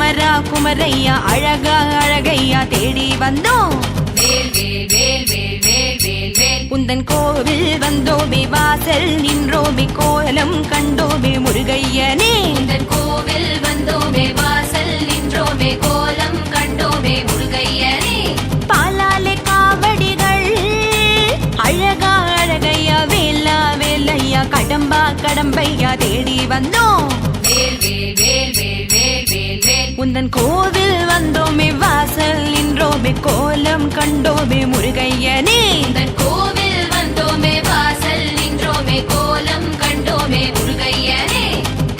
குமரா குமரையா அழகா அழகையா தேடி வந்தோம். உந்தன் கோவில் வந்தோமே வாசல் நின்றோமே கோலம் கண்டோமே முருகையனே. உந்தன் கோவில் வந்தோமே வாசல் நின்றோமே கோலம் கண்டோமே முருகையனே. பாலாலே காவடிகள் அழகா அழகையா வேலா வேலையா கடம்பா கடம்பையா தேடி வந்தோம். உந்தன் கோவில் வந்தோமே வாசல் நின்றோமே கோலம் கண்டோமே முருகையனே. உந்தன் கோவில் வந்தோமே வாசல் நின்றோமே கோலம் கண்டோமே முருகையனே.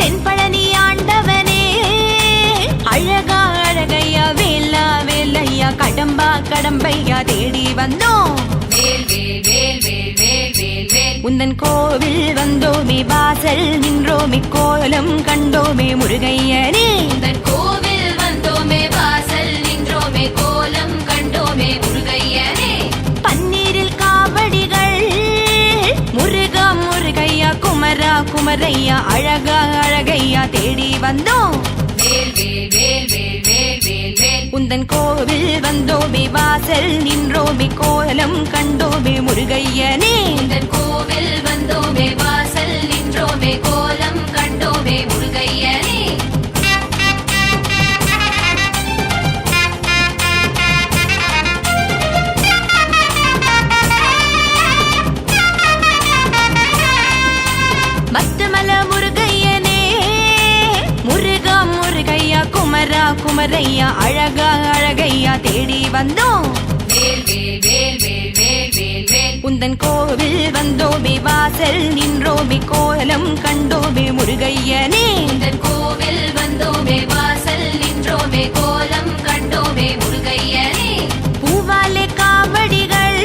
தென்பழனி ஆண்டவனே அழகா அழகையா வேலா வேலையா கடம்பா கடம்பையா தேடி வந்தோம். உந்தன் கோவில் வந்தோமே வாசல் நின்றோமே கோலம் கண்டோமே முருகையனே. உந்தன் கோவில் வந்தோமே வாசல் நின்றோமே கோலம் கண்டோமே முருகையனே. பன்னீரில் காவடிகள் முருகா முருகையா குமரா குமரையா அழகா அழகையா தேடி வந்தோம். உந்தன் கோவில் வந்தோமே வாசல் நின்றோமே கோலம் கண்டோமே முருகையனே. உந்தன் கோவில் வந்தோமே வாசல் நின்றோமே கோலம் கண்டோமே முருகையனே. பக்தமல முருகையனே முருகா முருகையா குமரா குமரையா அழகா அழகையா தேடி வந்தோம். உந்தன் கோவில் வந்தோமே வாசல் நின்றோமே கோலம் கண்டோமே முருகையனே. உந்தன் கோவில் வந்தோமே வாசல் நின்றோமே கோலம் கண்டோமே முருகையனே. பூவாலே காவடிகள்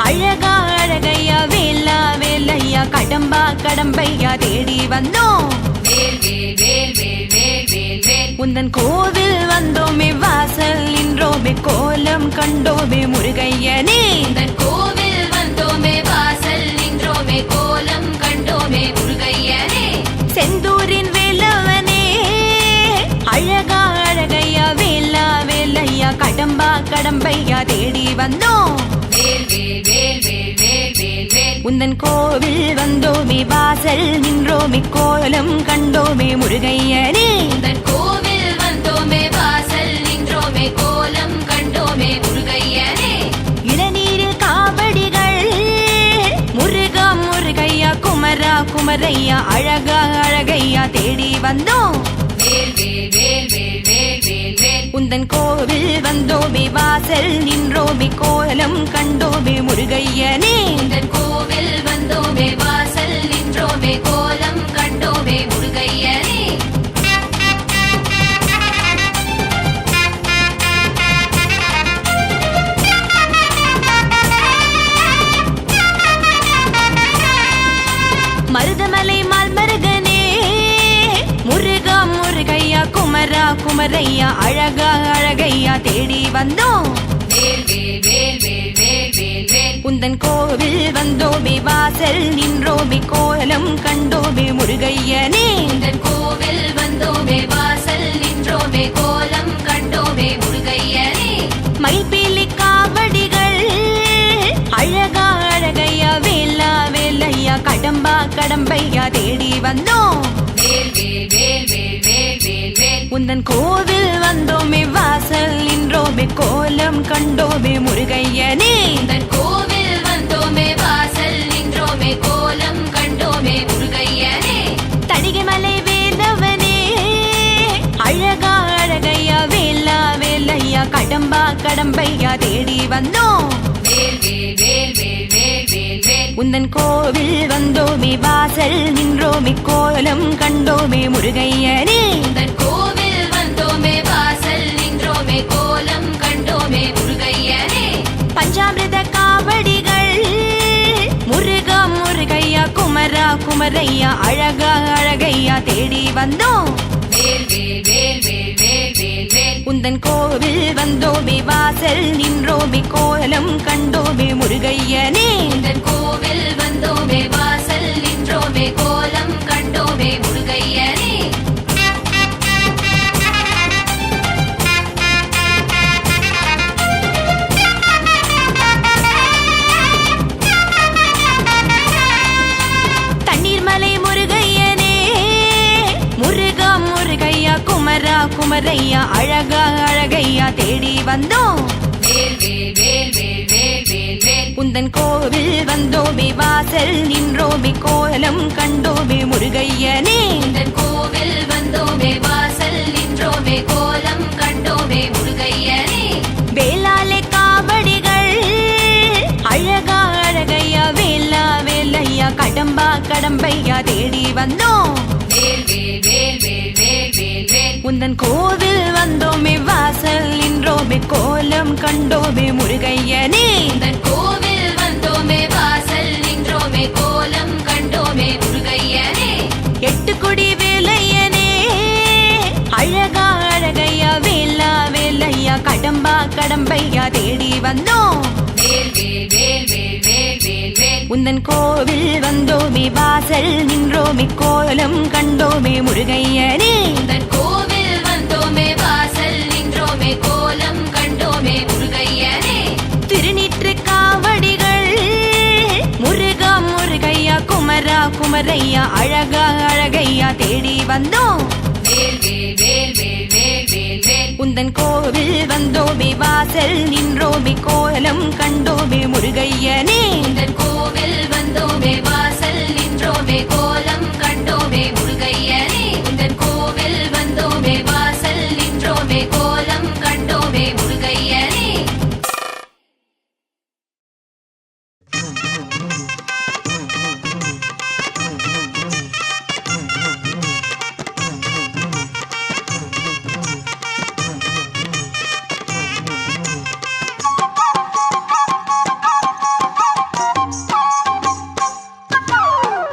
அழகா அழகையா வேலா வேலையா கடம்பா கடம்பையா தேடி வந்தோம். உந்தன் கோவில் வந்தோமே வாசல் நின்றோமே கோலம் கண்டோமே முருகையனே. உந்தன் கோவில் வந்தோமே வாசல் நின்றோமே கோலம் கண்டோமே முருகையனே. செந்தூரின் வேலவனே அழகா அழகையா வேலா வேலையா கடம்பா கடம்பையா தேடி வந்தோம். உந்தன் கோவில் வந்தோமே வாசல் நின்றோமே கோலம் கண்டோமே முருகையனே. உந்தன் கோவில் வந்தோமே வாசல் நின்றோமே கோலம் கண்டோமே முருகையனே. இளநீரில் காவடிகள் முருகா முருகையா குமரா குமரையா அழகா அழகையா தேடி வந்தோம். உந்தன் கோவில் வந்தோமே வாசல் நின்றோமே கோலம் கண்டோமே முருகையனே. உந்தன் கோவில் வந்தோமே வாசல் நின்றோமே கோலம் கண்டோமே முருகையனே. மருதமலை மால்மருகனே முருகா முருகையா குமரா குமரையா அழகா அழகையா தேடி வந்தோம். உந்தன் கோவில் வந்தோமே வாசல் நின்றோமே கோலம் கண்டோமே முருகையனே. உந்தன் கோவில் வந்தோமே வாசல் நின்றோமே கோலம் கண்டோமே முருகையனே. மைப்பீலி காவடிகள் அழகா அழகையா வேலா வேலையா கடம்பா கடம்பையா தேடி வந்தோம். உந்தன் கோவில் வந்தோமே வாசல் நின்றோமே கோலம் கண்டோமே முருகையனே. உந்தன் கோவில் வந்தோமே வாசல் நின்றோமே கோலம் கண்டோமே முருகையனே. தடிகைமலை வேலவனே அழகா அழகையா வேலா வேலையா கடம்பா கடம்பையா தேடி வந்தோம். உந்தன் கோவில் வந்தோமே வாசல் நின்றோமே கோலம் கண்டோமே முருகையனே. உந்தன் கோவில் வந்தோமே வாசல் நின்றோமே கோலம் கண்டோமே முருகையனே. பஞ்சாமிர்த காவடிகள் முருகா முருகையா குமரா குமரையா அழகா அழகையா தேடி வந்தோம். உந்தன் கோவில் வந்தோமே வாசல் நின்றோமே கோலம் கண்டோமே முருகையனே. உந்தன் கோவில் வந்தோமே வாசல் நின்றோமே கோலம் கண்டோமே முருகையனே. குமரையா அழகா அழகையா தேடி வந்தோம். வேல் வேல் வேல் வேல் வேல் வேல் வேல் உந்தன் கோவில் வந்தோமே வாசல் நின்றோமே கோலம் கண்டோமே முருகையனே. உந்தன் கோவில் வந்தோமே வாசல் நின்றோமே கோலம் கண்டோமே முருகையனே. வேளாலே காவடிகள் அழகா அழகையா வேலா வேலையா கடம்பா கடம்பையா தேடி வந்தோம். வேல் வேல் வேல் வேல் வேல் வேல் வேல் உந்தன் கோவில் வந்தோமே வாசல் நின்றோமே கோலம் கண்டோமே முருகையனே. உந்தன் கோவில் வந்தோமே வாசல் நின்றோமே கோலம் கண்டோமே முருகையனே. எட்டு குடி வேலையனே அழகா அழகையா வேலா வேலையா கடம்பா கடம்பையா தேடி வந்தோம். வேல் வேல் வேல் வேல் வேல் வேல் வேல் உந்தன் கோவில் வந்தோமே வாசல் நின்றோமே கோலம் கண்டோமே முருகையனே. உந்தன் கோவில் வந்தோமே வாசல் நின்றோமே கோலம் கண்டோமே முருகையனே. திருநீற்று காவடிகள் முருகா முருகையா குமரா குமரையா அழகா அழகையா தேடி வந்தோம். வேல் வேல் வேல் வேல் வேல் வேல் வேல் உந்தன் கோவில் வந்தோமே வாசல் நின்றோமே கோலம் கண்டோமே முருகையனே. உந்தன் கோவில் வந்தோமே வாசல் நின்றோமே கோலம் கண்டோமே முருகையனே. உந்தன் கோவில் வந்தோமே வாசல் நின்றோமே கோலம் கண்டோமே முருகையனே.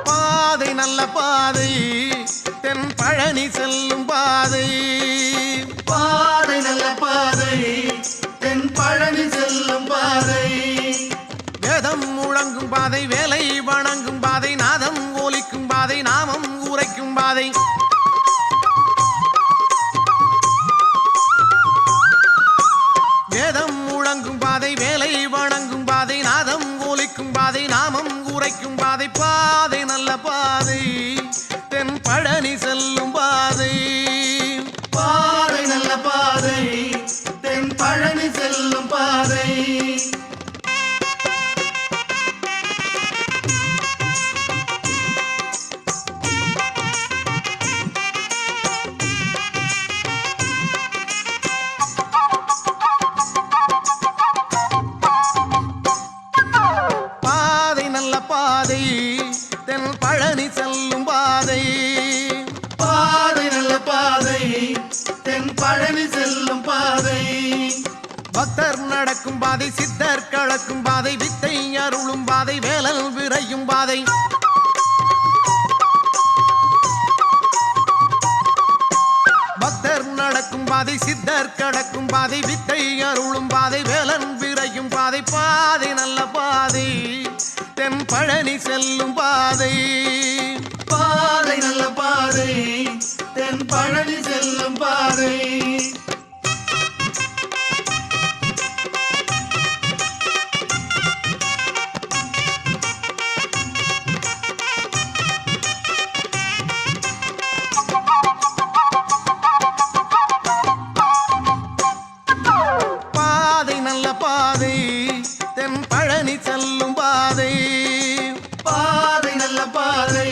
பாதை நல்ல பாதை தென் பழனி செல்லும் பாதை. பாதை நல்ல பாதை தென் பழனி செல்லும் பாதை. வேதம் முழங்கும் பாதை வேலை வணங்கும் பாதை நாதம் ஒலிக்கும் பாதை நாமம் உரைக்கும் பாதை. வேதம் முழங்கும் பாதை வேலை வணங்கும் பாதை நாதம் ஒலிக்கும் பாதை நாமம் உரைக்கும் பாதை. பாதை நல்ல பாதை தென் பழனி செல்லும் பாதை. பாதை நல்ல பாதை தென் பழனி செல்லும் பாதை. பாதை நல்ல பாதை தென் பழனி செல்லும் பாதை. பாதை நல்ல பாதை தென் பழனி செல்லும் பாதை. பக்தர் நடக்கும் பாதை சித்தர் கலக்கும் பாதை வித்தை அருளும் பாதை வேலல் விரையும் பாதை. பக்தர் நடக்கும் பாதை சித்தர் கடக்கும் பாதை வித்தை அருளும் பாதை வேலன் விரையும் பாதை. பாதை நல்ல பாதை தென் பழனி செல்லும் பாதை. பாதை நல்ல பாதை தென் பழனி செல்லும் பாதை. பாதை நல்ல பாதை தென் பழனி செல்லும் பாதை. பாதை நல்ல பாதை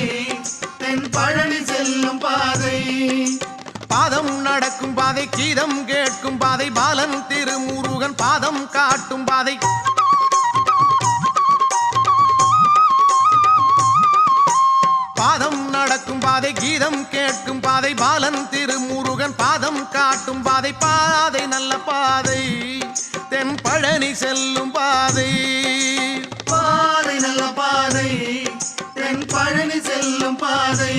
தென் பழனி செல்லும் பாதை. பாதம் நடக்கும் பாதை கீதம் கேட்கும் பாதை பாலன் திருமுருகன் பாதம் காட்டும் பாதை. பாதம் நடக்கும் பாதை கீதம் கேட்கும் பாதை பாலன் திருமுருகன் பாதம் காட்டும் பாதை. பாதை நல்ல பாதை தென் பழனி செல்லும் பாதை. பாதை நல்ல பாதை தென் பழனி செல்லும் பாதை.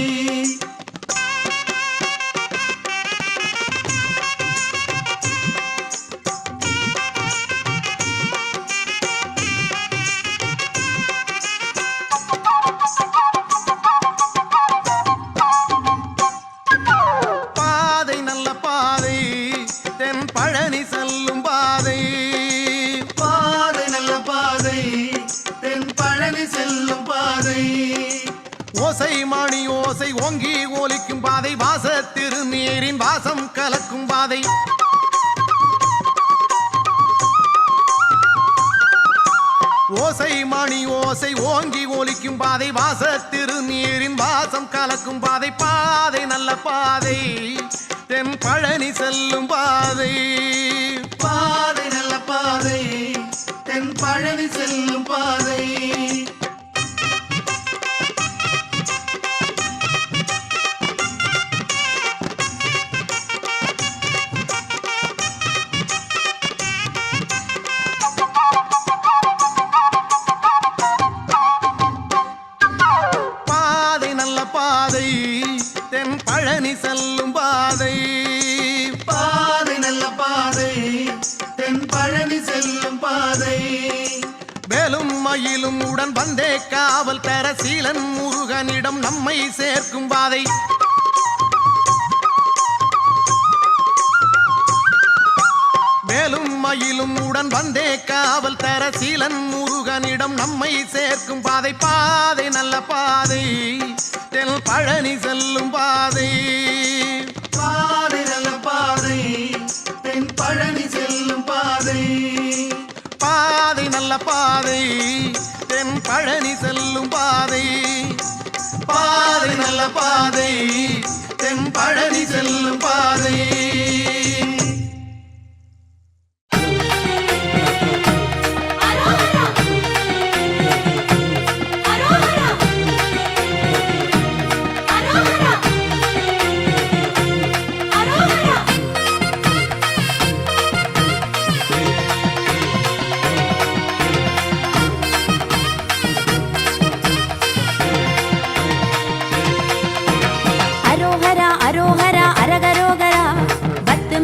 பாதை நல்ல பாதை தென் பழனி செல்லும் பாதை. பாதை நல்ல பாதை தென் பழனி செல்லும் பாதை. ஓசை மணி ஓசை ஓங்கி ஒலிக்கும் பாதை வாச திருநீரின் வாசம் கலக்கும் பாதை ஓசை மணி ஓசை ஓங்கி ஒலிக்கும் பாதை வாச திருநீரின் வாசம் கலக்கும் பாதை பாதை நல்ல பாதை தென் பழனி செல்லும் பாதை பாதை நல்ல பாதை தென் பழனி செல்லும் பாதை பாதை நல்ல பாதை தென் பழனி செல்லும் பாதை பாதை நல்ல பாதை தென் பழனி செல்லும் பாதை வேலும் மயிலும் உடன் வந்தே காவல் தர சீலன் முருகனிடம் நம்மை சேர்க்கும் பாதை வேலும் மயிலும் உடன் வந்தே காவல் தர சீலன் முருகனிடம் நம்மை சேர்க்கும் பாதை பாதை நல்ல பாதை தென் பழனி செல்லும் பாதை பாதை நல்ல பாதை தென் பழனி செல்லும் பாதை பாதை நல்ல பாதை தென் பழனி செல்லும் பாதை பாதை நல்ல பாதை தென் பழனி செல்லும் பாதை அரோஹரா அரோஹரா அரகரோகரா பத்து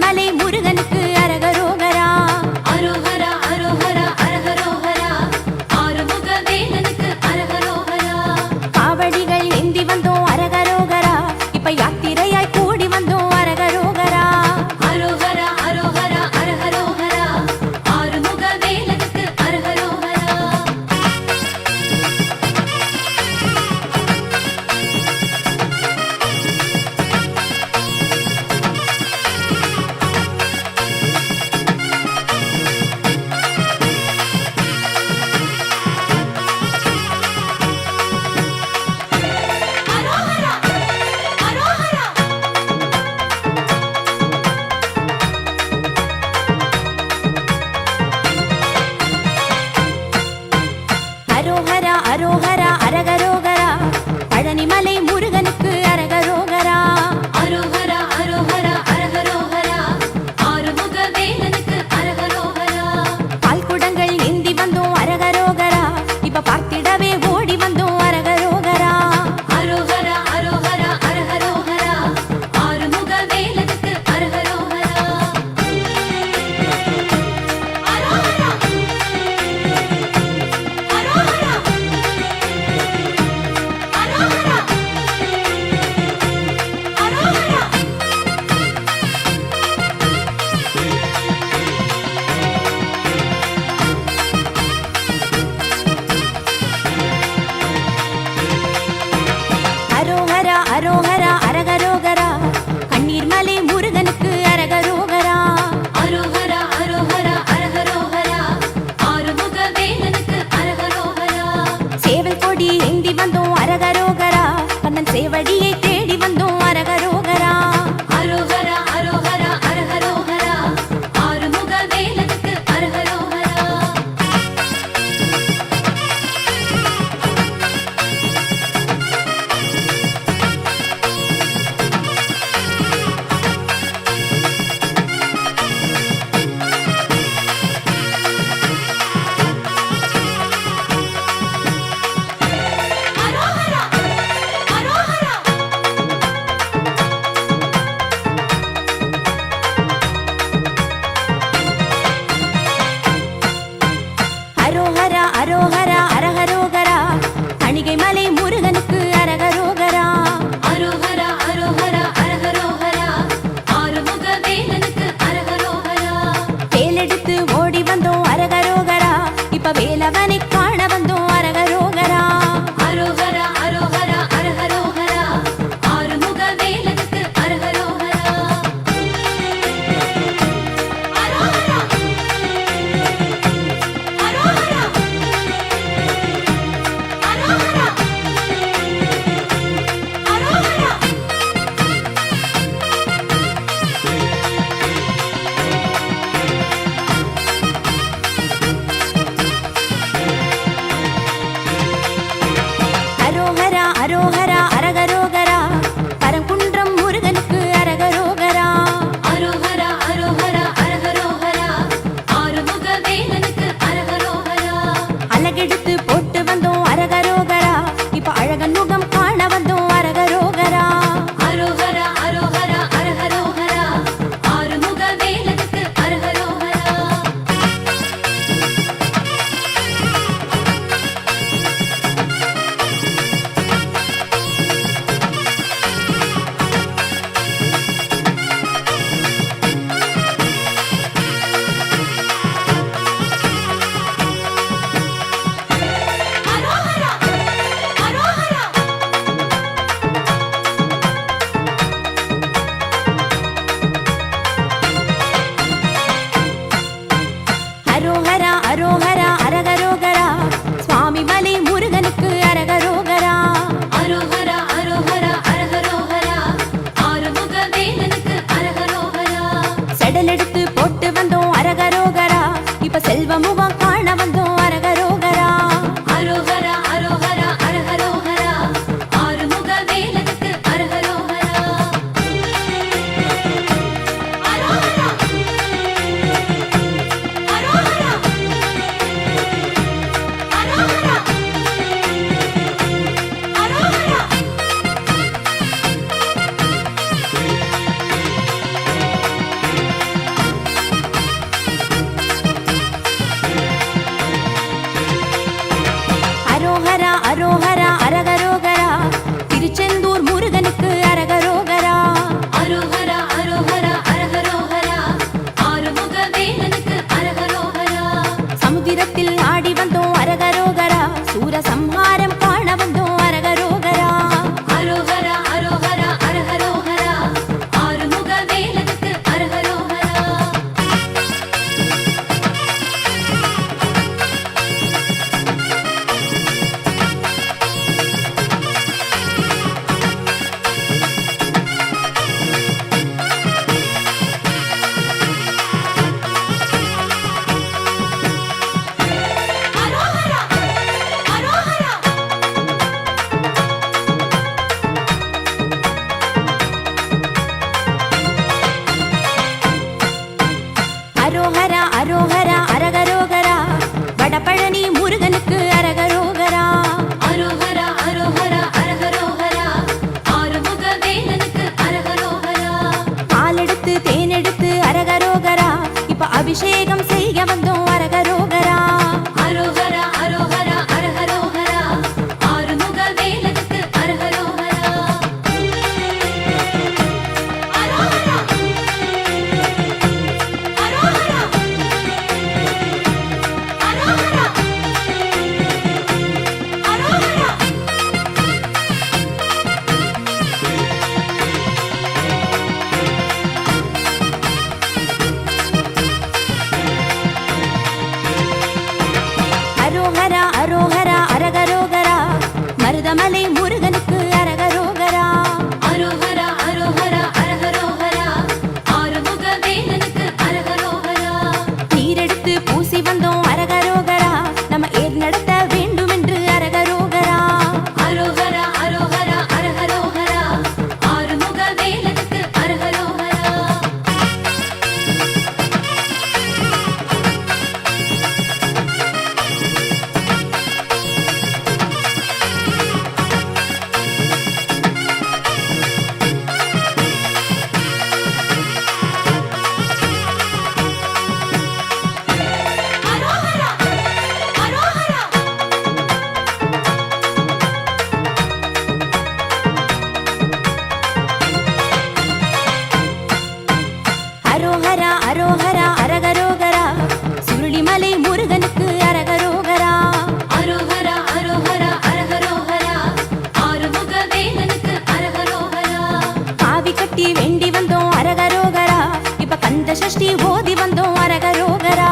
கந்த சஷ்டி ஓதி வந்தோம் அரகரோகரா.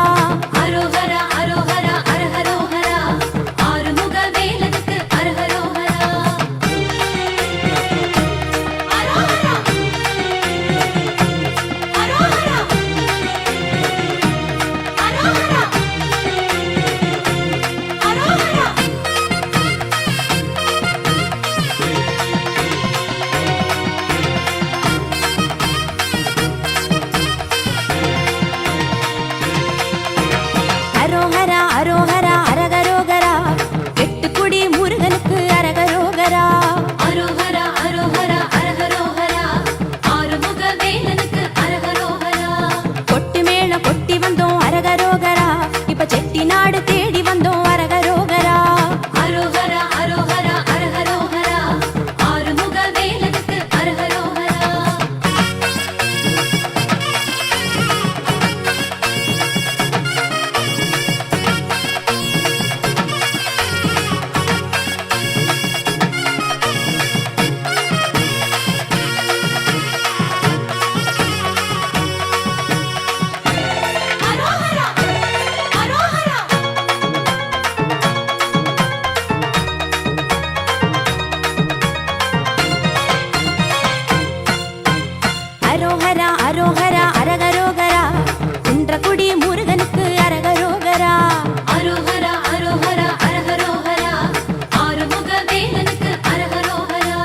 அரோகரா அரோகரா அரஹரோகரா ஆறுமுக வேலனுக்கு அரஹரோகரா. அரோகரா அரோகரா அரோகரா அரோகரா. அரோகரா அரோகரா அரகரோகரா எட்டுக்குடி முருகனுக்கு அரகரோகரா. அரோகரா அரோகரா அரஹரோகரா ஆறுமுக வேலனுக்கு அரஹரோகரா. கொட்டு மேளம் கொட்டி வந்தோம் அரகரோகரா. இப்ப செட்டி நாடு தேடி வந்தோம் அரகரோகரா. அரோகரா அரோகரா அரஹரோகரா ஆறுமுக வேலனுக்கு அரஹரோகரா. அரோகரா அரோகரா அரோகரா அரோகரா அரகரோகரா குன்றக்குடி முருகனுக்கு அரகரோகரா. அரோகரா அரோகரா அரஹரோகரா ஆறுமுக வேலனுக்கு அரஹரோகரா.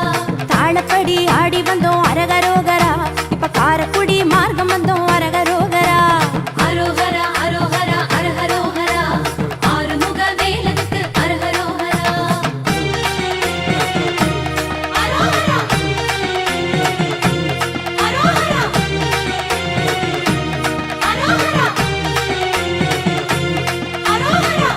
தாளப்படி ஆடி வந்தோம் அரகரோகரா. இப்ப காரக்குடி மார்க்கம் வந்தோம் அரகரோகரா. அரோகரா அரோகரா அரஹரோகரா ஆறுமுக வேலனுக்கு அரஹரோகரா. அரோகரா அரோகரா அரோகரா அரோகரா.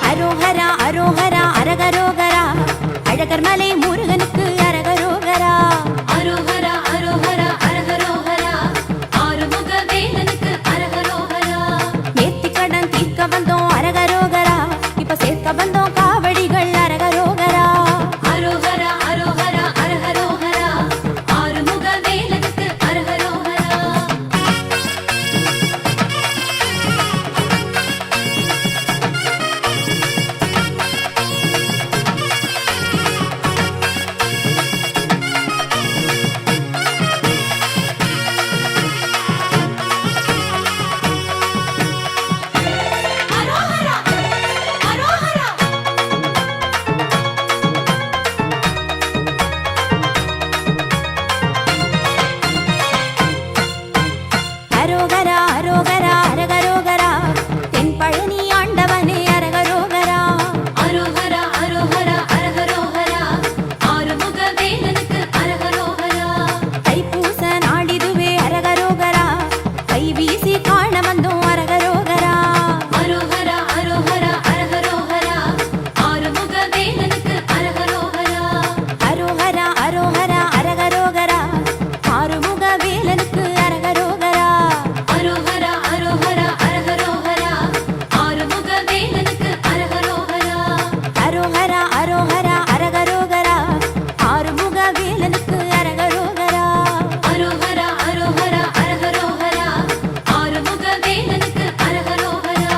அரோகரா அரோகரா அரகரோகரா அழகர் மலை முருகனுக்கு அரகரோகரா. அரோகரா அரோகரா அரஹரோகரா ஆறுமுக வேலனுக்கு அரஹரோகரா. நேர்த்திக்கடன் தீர்க்க வந்தோம் அரகரோகரா. இப்ப சேர்க்க வந்தோம் காவடிகள் அரகரோகரா. அரோகரா அரோகரா அரஹரோகரா ஆறுமுக வேலனுக்கு அரஹரோகரா. அரோகரா அரோகரா அரோகரா அரோகரா அரகரோகரா தென் பழனி ஆண்டவனே அரகரோகரா. அரோகரா அரோகரா அரஹரோகரா ஆறுமுக வேலனுக்கு அரஹரோகரா. தைப்பூச நாளிதுவே அரகரோகரா. கை வீசி காண வந்தோம் அரகரோகரா. அரோகரா அரோகரா அரஹரோகரா ஆறுமுக வேலனுக்கு அரஹரோகரா. அரோகரா அரோகரா அரகரோகரா ஆறுமுக வேலனுக்கு அரகரோகரா. அரோகரா அரோகரா அரஹரோகரா ஆறுமுக வேலனுக்கு அரஹரோகரா. அரோகரா அரோகரா அரகரோகரா ஆறுமுக வேலனுக்கு அரகரோகரா. அரோகரா அரோகரா அரஹரோகரா ஆறுமுக வேலனுக்கு அரஹரோகரா.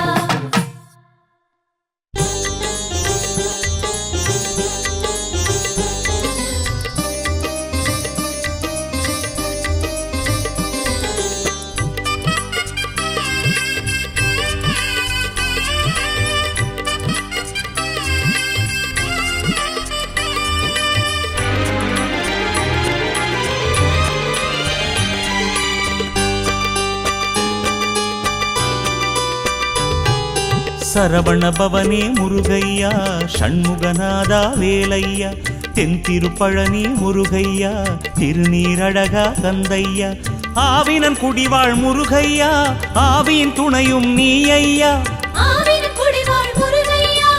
சரவண பவனே முருகையா ஷண்முகநாதா வேலையா தென்திருப்பழனி முருகையா திருநீரழகா கந்தையா ஆவினன் குடிவாழ் முருகையா ஆவியின் துணையும் நீ ஐயா. ஆவின் குடிவாழ் முருகையா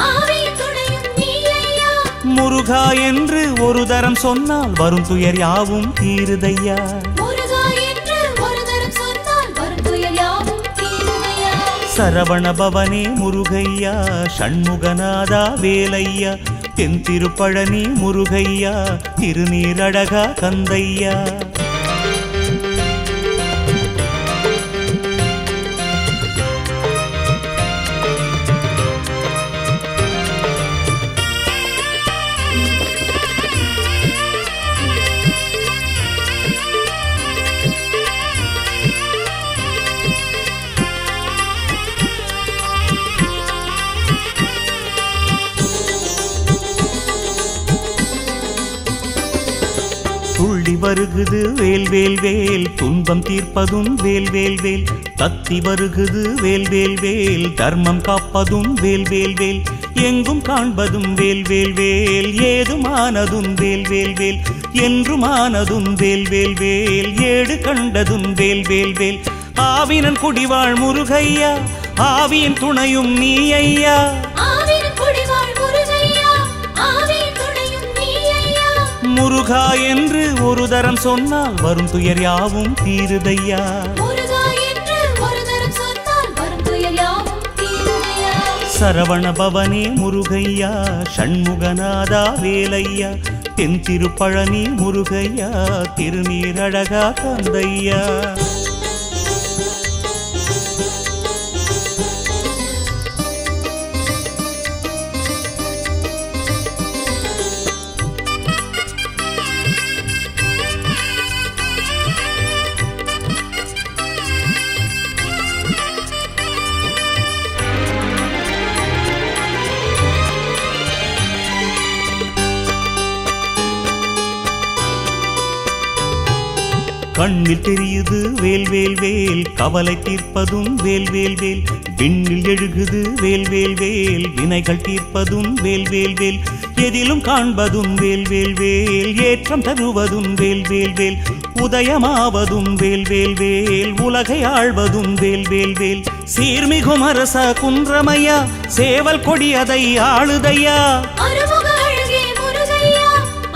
ஆவின் துணையும் நீ ஐயா. முருகா என்று ஒரு தரம் சொன்னால் வரும் துயர் யாவும் தீருதையா. முருகா என்று ஒரு தரம் சொன்னால் வரும் துயர் யாவும் தீருதையா. சரவண பவனே முருகையா ஷண்முகநாதா வேலையா தென் திருப்பழனி முருகையா திருநீரழகா கந்தையா துள்ளி வருகுது வேல் வேல் வேல் துன்பம் தீர்ப்பதும் வேல் வேல் வேல் தத்தி வருகுது வேல் வேல் வேல் தர்மம் காப்பதும் வேல் வேல் வேல் எங்கும் காண்பதும் வேல் வேல் வேல் ஏதுமானதும் வேல் வேல் வேல் என்றுமானதும் வேல் வேல் வேல் ஏடு கண்டதும் வேல் வேல் வேல் ஆவினன் குடிவாழ் முருகையா ஆவியின் துணையும் நீ ஐயா ஆவின் குடிவாழ் முருகையா ஆவின் துணையும் நீ ஐயா முருகா என்று ஒரு தரம் சொன்னால் வரும் துயர் யாவும் தீருதையா முருகா என்று ஒரு தரம் சொன்னால் வரும் துயர் யாவும் தீருதையா சரவண பவனே முருகையா ஷண்முகநாதா வேலையா தென் திருப்பழனி முருகையா திருநீரழகா கந்தையா கண்ணில் தெரியுது வேல் வேல் வேல் கவலை தீர்ப்பதும் வேல் வேல் வேல் விண்ணில் எழுகுது வேல் வேல் வேல் வினைகள் தீர்ப்பதும் வேல் வேல் வேல் எதிலும் காண்பதும் வேல் வேல் வேல் ஏற்றம் தருவதும் வேல் வேல் வேல் உதயமாவதும் வேல் வேல் வேல் உலகை ஆழ்வதும் வேல் வேல் வேல் சீர்மிகும் அரச குன்றமையா சேவல் கொடியதை ஆளுதையா அருமுக அழகே முருகையா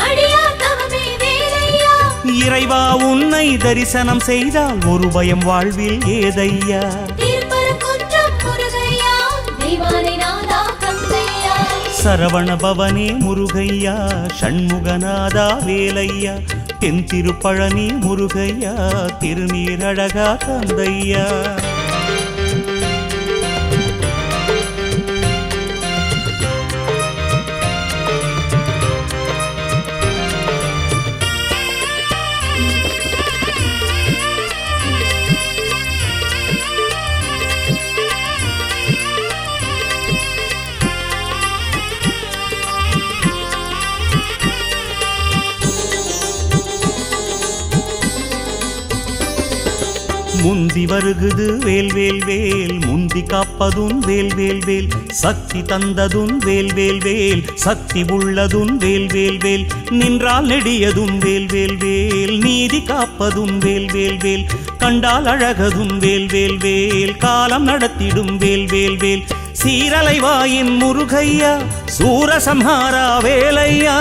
அடியார் தவமே வேலையா இறைவா உன்னை தரிசனம் செய்தால் ஒரு பயம் வாழ்வில் ஏதையா தீர்ப்பரும் குன்றம் முருகையா தெய்வானை நாதா கந்தையா சரவண பவனே முருகையா ஷண்முகநாதா வேலையா தென் திருப்பழனி முருகையா திருநீரழகா கந்தையா முந்தி வருகுது வேல் வேல் வேல் முந்தி காப்பதும் வேல் வேல் வேல் சக்தி தந்ததும் வேல் வேல் வேல் சக்தி உள்ளதும் வேல் வேல் வேல் நின்றால் நெடியதும் வேல் வேல் வேல் நீதி காப்பதும் வேல் வேல் வேல் கண்டால் அழகதும் வேல் வேல் வேல் காலம் நடத்திடும் வேல் வேல் வேல் சீரலை வாயின் முருகையா சூரசம்ஹாரா வேலையா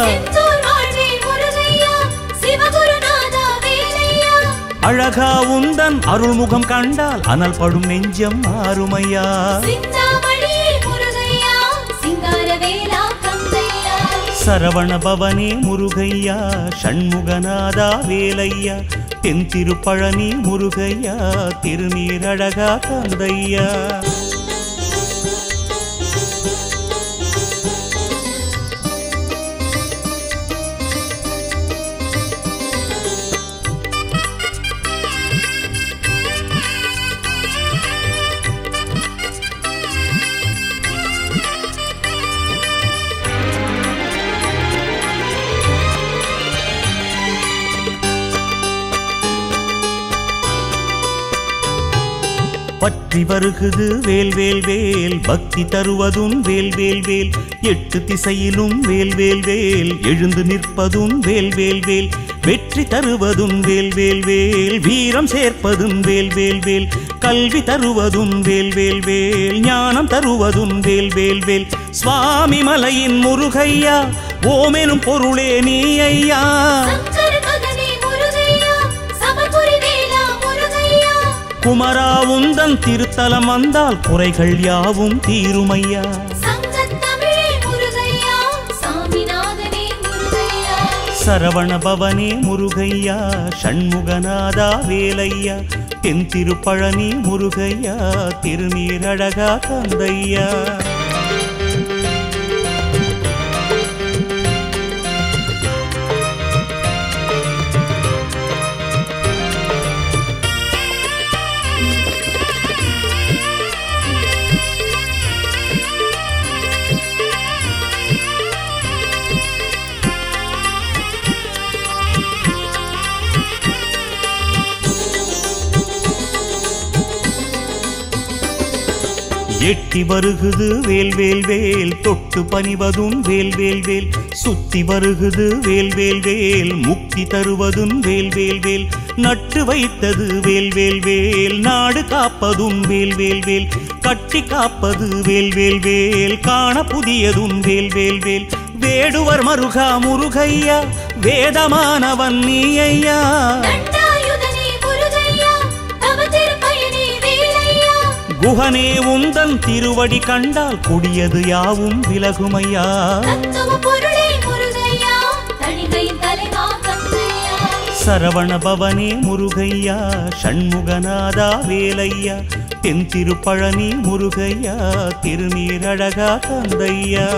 செந்தூர் வாழ்வே முருகையா சிவகுருநாதா வேலையா அழகா உந்தன் அருள்முகம் கண்டால் அனல் படும் நெஞ்சம் மாறுமையா சிந்தாமணியே முருகையா சிங்காரவேலா கந்தையா சரவண பவனே முருகையா ஷண்முகநாதா வேலையா தென் திருப்பழனி முருகையா திருநீரழகா கந்தையா பற்றி வருகுது வேல் வேல் வேல் பக்தி தருவதும் வேல் வேல் வேல் எட்டு திசையிலும் வேல் வேல் வேல் எழுந்து நிற்பதும் வேல் வேல் வேல் வெற்றி தருவதும் வேல் வேல் வேல் வீரம் சேர்ப்பதும் வேல் வேல் வேல் கல்வி தருவதும் வேல் வேல் வேல் ஞானம் தருவதும் வேல் வேல் வேல் சுவாமி மலையின் முருகையா ஓமெனும் பொருளே நீ ஐயா சங்கர மகனே முருகையா சமபுரி வேலா முருகையா குமரா உந்தன் திருத்தலம் வந்தால் குறைகள் யாவும் தீருமையா. சங்கத்தமிழே முருகையா சாமிநாதனே முருகையா சரவண பவனே முருகையா ஷண்முகநாதா வேலையா தென் திருப்பழனி முருகையா திருநீரழகா கந்தையா. எட்டி வருகுது வேல் வேல் வேல் தொட்டு பணிவதும் வேல் வேல் வேல் சுத்தி வருகுது வேல் வேல் வேல் முக்தி தருவதும் வேல் வேல் வேல் நட்டு வைத்தது வேல் வேல் வேல் நாடு காப்பதும் வேல் வேல் வேல் கட்டி காப்பது வேல் வேல் வேல் காண புதியதும் வேல் வேல் வேல் வேடுவர் மருகா முருகையா வேதமானவன் நீ ஐயா. தண்டாயுதனே முருகையா தவ திருப்பயனே வேலையா குஹனே உந்தன் திருவடி கண்டால் கொடியது யாவும் விலகுமையா. தத்துவ பொருளே முருகையா தணிகையின் தலைவா கந்தையா சரவண பவனே முருகையா ஷண்முகநாதா வேலையா தென் திருப்பழனி முருகையா திருநீரழகா கந்தையா.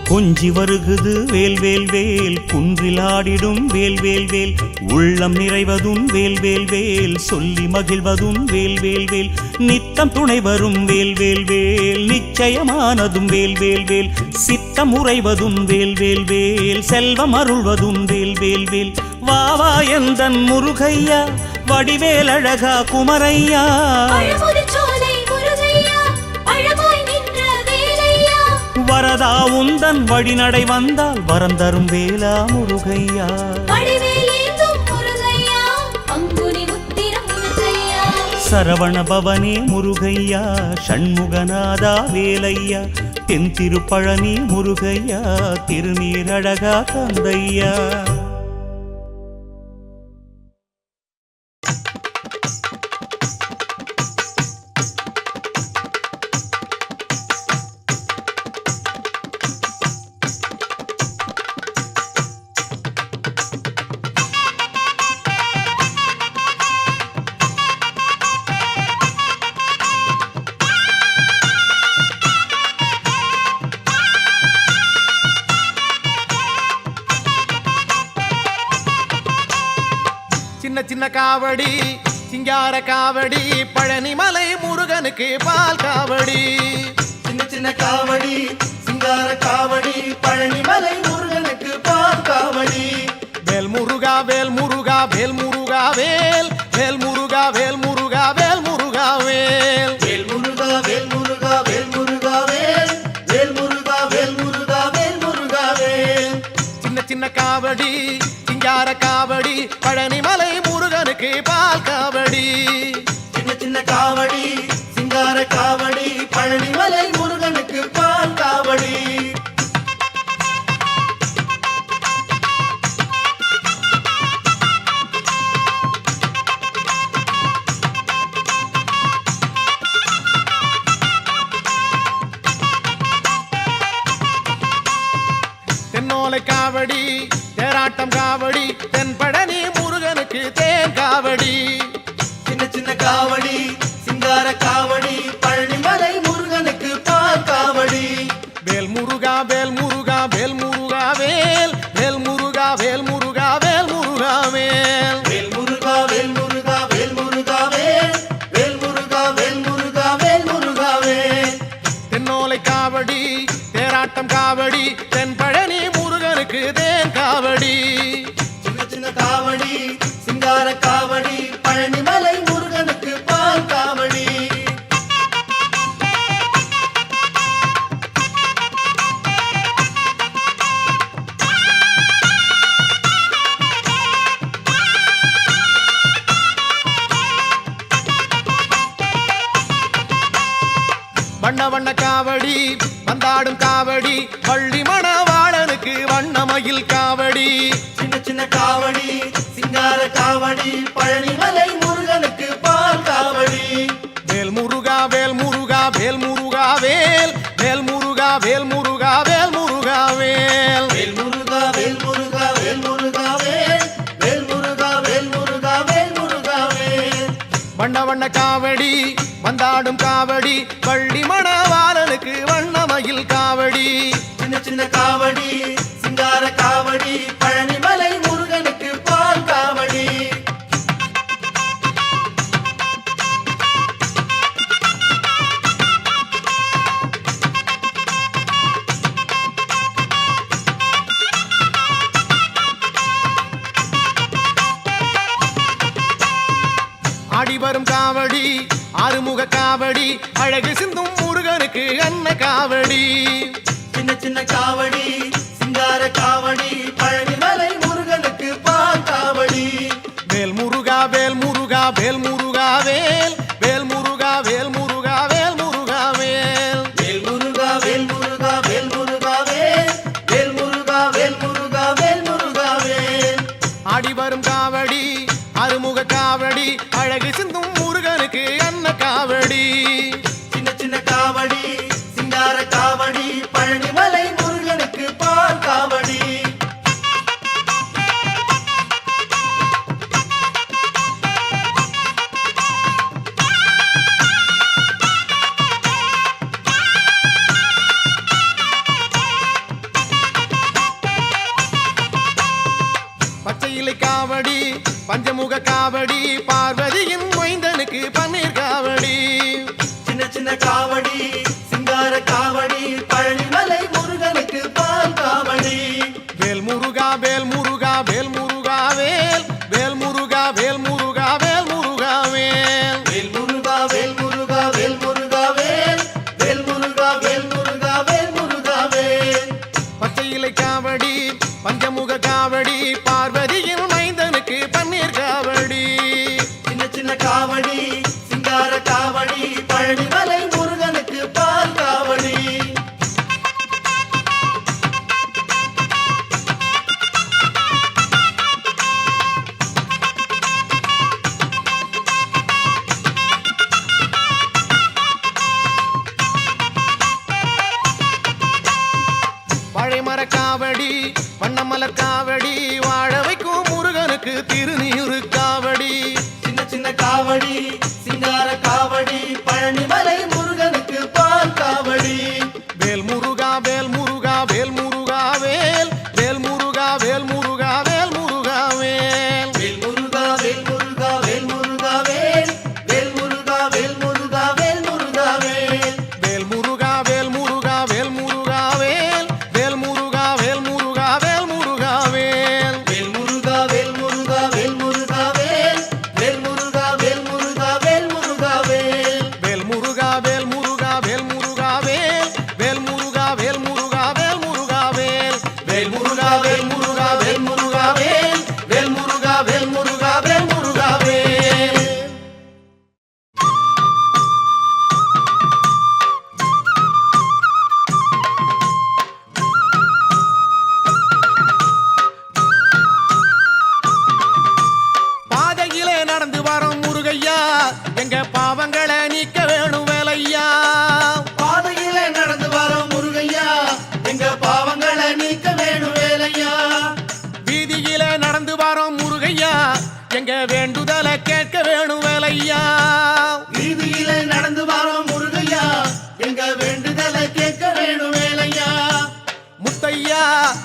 கொஞ்சி வருகுது வேல் வேல் வேல் குன்றிலாடிடும் வேல் வேல் வேல் உள்ளம் நிறைவதும் வேல் வேல் வேல் சொல்லி மகிழ்வதும் வேல் வேல் வேல் நித்தம் துணை வரும் வேல் வேல் வேல் நிச்சயமானதும் வேல் வேல் வேல் சித்தம் உறைவதும் வேல் வேல் வேல் செல்வம் அருள்வதும் வேல் வேல் வேல் வாவா எந்தன் முருகையா வடிவேல் அழகா குமரையா. பழமுதிர்ச்சோலை முருகையா பழமாய் நின்ற வேலையா வரதா உந்தன் வழிநடை வந்தால் வரம் தரும் வேலா முருகையா. வடிவேலேந்தும் முருகையா பங்குனி உத்திரம் முருகையா சரவண பவனே முருகையா ஷண்முகநாதா வேலையா தென் திருப்பழனி முருகையா திருநீரழகா கந்தையா. சின்ன சின்ன காவடி சிங்கார காவடி பழனிமலை முருகனுக்கு பால் காவடி. சின்ன சின்ன காவடி சிங்கார காவடி பழனிமலை முருகனுக்கு பால் காவடி. வேல் முருகா வேல் முருகா வேல் முருகா வேல் வேல் முருகா வேல் முருகா வேல் முருகா வேல் வேல் முருகா வேல் முருகா வேல் முருகா வேல் வேல் முருகா வேல் முருகா வேல் முருகா வேல். சின்ன சின்ன காவடி சிங்கார காவடி பழனிமலை முருகனுக்கு பால் காவடி. சின்ன சின்ன காவடி சிங்கார காவடி பழனிமலை முருகனுக்கு பால் காவடி. தென்னோலை காவடி தேராட்டம் காவடி தென்பழனி முருகனுக்கு தேன் காவடி. சின்ன சின்ன காவடி சிங்கார காவடி பழனிமலை முருகனுக்கு பால் காவடி. வேல் முருகா வேல் முருகா வேல் முருகா வேல் வேல் முருகா வேல் முருகா வேல் முருகா வேல் வேல் முருகா வேல் முருகா வேல் முருகா வேல் வேல் முருகா வேல் முருகா வேல் முருகா வேல். தென்னோலை காவடி தேராட்டம் காவடி தென்பழனி முருகனுக்கு தேன் காவடி. சின்ன சின்ன காவடி சிங்கார காவடி பழனிமலை முருகனுக்கு பால் காவடி. வண்ண வண்ண காவடி வந்தாடும் காவடி வள்ளி மணவாளனுக்கு வண்ணமயில் காவடி சின்ன சின்ன காவடி சிங்கார காவடி பழனிமலை முருகனுக்கு பால் காவடி வேல் முருகா வேல் முருகா வேல் முருகா வேல் வேல் முருகா வேல் முருகா வேல் முருகா வேல் வேல் முருகா வேல் முருகா வேல் முருகா வேல் வேல் முருகா வேல் முருகா வேல் முருகா வேல் வண்ண வண்ண காவடி வந்தாடும் காவடி வள்ளி மணவாளனுக்கு வண்ணமயில் காவடி சின்ன சின்ன காவடி சிங்கார காவடி பழனிமலை முருகனுக்கு பால் காவடி ஆடி வரும் காவடி ஆறுமுக காவடி அழகு சிந்தும் முருகனுக்கு அன்ன காவடி சின்ன சின்ன காவடி சிங்கார காவடி பழனிமலை முருகனுக்கு பால் காவடி வேல் முருகா வேல் முருகா வேல் முருகா வேல் வேல் முருகா வேல் முருகா வேல் முருகா வேல் வேல் முருகா வேல் முருகா வேல் முருகா வேல் வேல் முருகா வேல் முருகா வேல் முருகா வேல் ஆடி வரும் காவடி அருமுக காவடி அழகு சிந்தும் முருகனுக்கு அன்ன காவடி சின்ன சின்ன காவடி சிங்கார காவடி பழனிமலை முருகனுக்கு பால் காவடி பச்சை இலை காவடி பஞ்சமுக காவடி பார்வதியின் மைந்தனுக்கு பன்னீர் காவடி சின்ன சின்ன காவடி சிங்கார காவடி பழனிமலை முருகனுக்கு பால் காவடி வேல் முருகா வேல் முருகா வேல் முருகா வேல் வேல் முருகா வேல் முருகா வேல் முருகா வேல் வேல் முருகா வேல் முருகா வேல் முருகா வேல் வேல் முருகா வேல் முருகா வேல் முருகா வேல் பச்சை இலை காவடி பஞ்சமுக காவடி பார்வதியின் மைந்தனுக்கு பன்னீர் காவடி சின்ன சின்ன காவடி சிங்கார காவடி பழனிமலை முருகனுக்கு பால் காவடி வாழைமர காவடி வண்ணமலர் காவடி வாழ வைக்கும் முருகனுக்கு திருநீரு காவடி சின்ன சின்ன காவடி சிங்கார காவடி பழனிமலை முருகனுக்கு பால் காவடி வேல் முருகா வேல் முருகா வேல் முருகா வேல் வேல் முருகா வேல் முருகா வேல் முருகா வேல் வேல் முருகா வேல் முருகா வேல் முருகா வேல் வேல் முருகா வேல் முருகா வேல் முருகா வேல் வேல் முருகா வேல் முருகா வேல் முருகா வேல் வேல் முருகா வேல் முருகா வேல் முருகா வேல் வேல் முருகா வேல் முருகா வேல் முருகா வேல் வேல் முருகா வேல் முருகா வேல் முருகா வேல் வேல் முருகா வேல் முருகா வேல் முருகா வேல் வேல் முருகா வேல் முருகா வேல் முருகா வேல் வேல் முருகா வேல் முருகா வேல் முருகா வேல் வேல் முருகா வேல் முருகா வேல் முருகா வேல் பாதையிலே நடந்து வரோம் முருகையா எங்க பாவங்களை நீக்க வேணும் வேலையா பாதையிலே நடந்து வரோம் முருகையா எங்க பாவங்களை நீக்க வேணும் வேலையா வீதியிலே நடந்து வரோம் முருகையா எங்க வேண்டுதலை கேட்க வேணும் வேலையா வீதியிலே நடந்து வரோம் முருகையா எங்க வேண்டுதலை கேட்க வேணும் வேலையா முத்தையா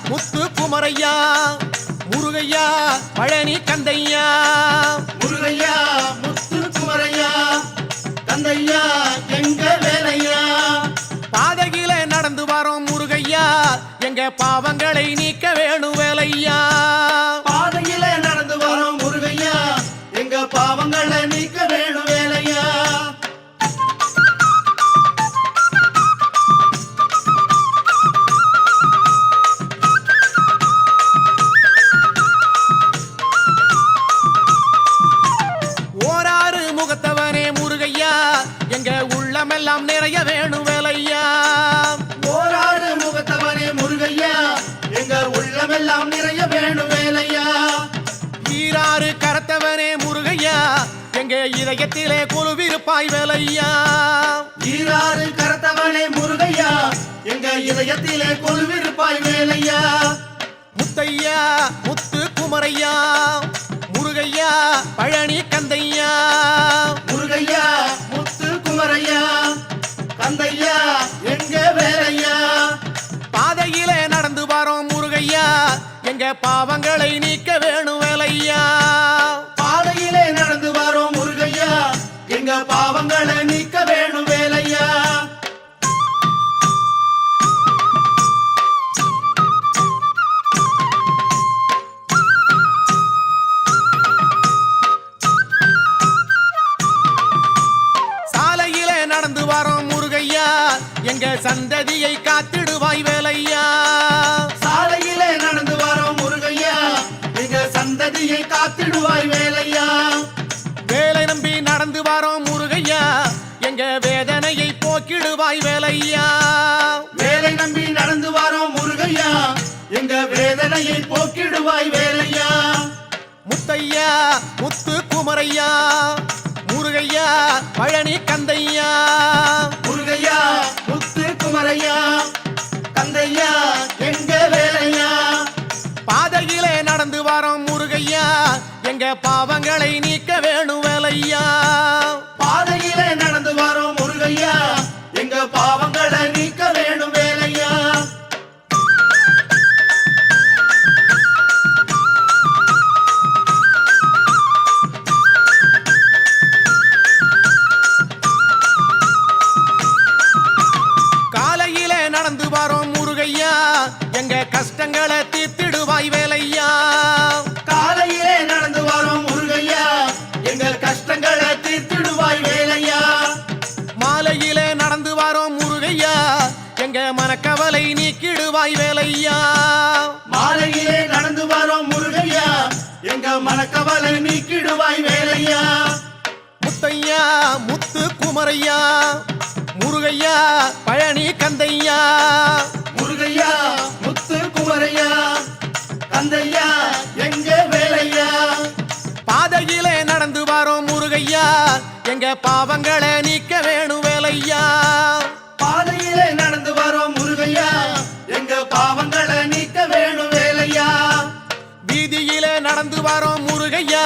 முத்து குமரையா முருகையா பழனி கந்தையா முருகையா முத்து குமரையா தந்தையா எங்க வேலையா பாதையிலே நடந்து வரோம் முருகையா எங்க பாவங்களை நீக்க வேணும் வேலையா பாதையிலே நடந்து வரோம் முருகையா எங்க பாவங்களை நீக்க வேணும் வேலையா ஓராறு முகத்தவனே முருகையா எங்க உள்ளமெல்லாம் நிறைய வேணும் வேலை இதயத்திலே கொலுவிருப்பாய் வேலையா ஈராறு கரத்தவனே முருகையா எங்க இதயத்திலே கொலுவிருப்பாய் வேலையா முத்தையா முத்து குமரையா முருகையா பழனி கந்தையா முருகையா முத்து குமரையா கந்தையா எங்க வேலையா பாதையிலே நடந்து வரோம் முருகையா எங்க பாவங்களை நீக்க வேணும் வேலையா பாதையிலே நடந்து வரோம் முருகையா எங்க பாவங்களை நீக்க வேணும் வேலையா சாலையிலே நடந்து வரோம் முருகையா எங்க சந்ததியை காத்திடுவாய் வேலையா சாலையிலே நடந்து வரோம் முருகையா எங்க சந்ததியை காத்திடுவாய் வேலையா வேலை நம்பி நடந்து வரோம் முருகையா எங்க வேதனையை போக்கிடுவாய் வேலையா வேலை நம்பி நடந்து வரோம் முருகையா எங்க வேதனையை போக்கிடுவாய் வேலையா முத்தையா முத்து குமரையா முருகையா பழனி கந்தையா முருகையா முத்து குமரையா கந்தையா எங்க வேலையா பாதையிலே நடந்து வரோம் முருகையா எங்க பாவங்களை நீக்க வேணும் வேலையா பாதையிலே நடந்து வரோம் முருகையா எங்க பாவங்களை நீக்க வேணும் வேலையா காலையிலே நடந்து வரோம் முருகையா எங்க கஷ்டங்களை தீர்த்திடுவாய் வேலையா காலையிலே நடந்து வரோம் முருகையா எங்க கஷ்டங்களை தீர்த்திடுவாய் வேலையா மாலையிலே நடந்து வரோம் முருகையா எங்க மனக்கவலை நீக்கிடுவாய் வேலையா மாலையிலே நடந்து வரோம் முருகையா எங்க மனக்கவலை நீக்கிடுவாய் வேலையா முத்தையா முத்து குமரையா முருகையா பழனி கந்தையா முருகையா முத்து குமரையா கந்தையா எங்க வேலையா பாதையிலே நடந்து வரோம் முருகையா எங்க பாவங்களை நீக்க வேணும் வேலையா பாதையிலே நடந்து வரோம் முருகையா எங்க பாவங்களை நீக்க வேணும் வேலையா வீதியிலே நடந்து வரோம் முருகையா